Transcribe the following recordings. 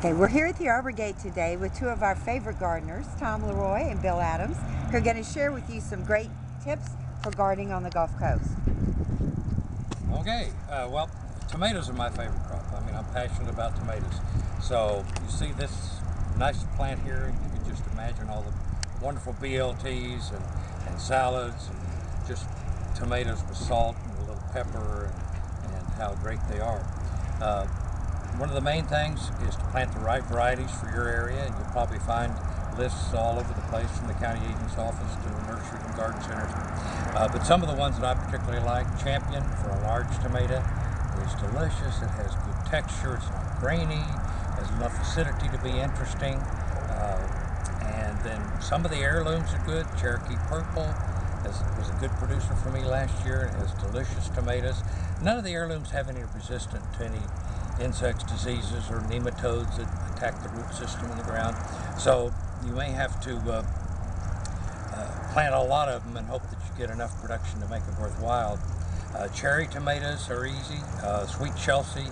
Okay, we're here at the Arbor Gate today with two of our favorite gardeners, Tom LeRoy and Bill Adams, who are going to share with you some great tips for gardening on the Gulf Coast. Okay, well, tomatoes are my favorite crop. I mean, I'm passionate about tomatoes. So you see this nice plant here, you can just imagine all the wonderful BLTs and salads and just tomatoes with salt and a little pepper and how great they are. One of the main things is to plant the right varieties for your area, and you'll probably find lists all over the place from the county agent's office to the nurseries and garden centers. But some of the ones that I particularly like, Champion for a large tomato is delicious. It has good texture, it's not grainy, has enough acidity to be interesting. And then some of the heirlooms are good. Cherokee Purple was a good producer for me last year. It has delicious tomatoes. None of the heirlooms have any resistant to any insects, diseases, or nematodes that attack the root system in the ground. So you may have to plant a lot of them and hope that you get enough production to make it worthwhile. Cherry tomatoes are easy. Sweet Chelsea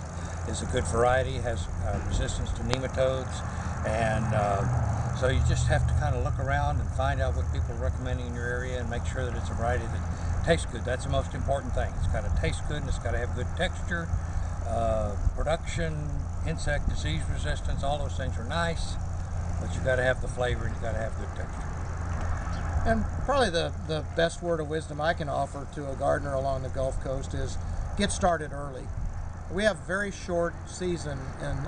is a good variety, has resistance to nematodes, and so you just have to kind of look around and find out what people are recommending in your area and make sure that it's a variety that tastes good. That's the most important thing. It's got to taste good and it's got to have good texture. Production, insect disease resistance, all those things are nice, but you got to have the flavor and you got to have good texture. And probably the best word of wisdom I can offer to a gardener along the Gulf Coast is get started early. We have a very short season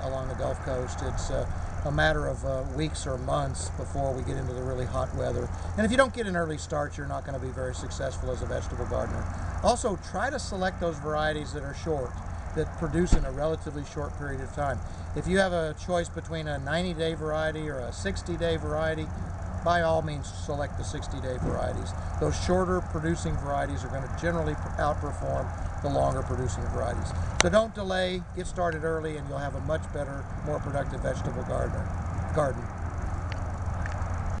along the Gulf Coast. It's a matter of weeks or months before we get into the really hot weather. And if you don't get an early start, you're not going to be very successful as a vegetable gardener. Also, try to select those varieties that are short, that produce in a relatively short period of time. If you have a choice between a 90-day variety or a 60-day variety, by all means select the 60-day varieties. Those shorter producing varieties are going to generally outperform the longer producing varieties. So don't delay, get started early, and you'll have a much better, more productive vegetable garden.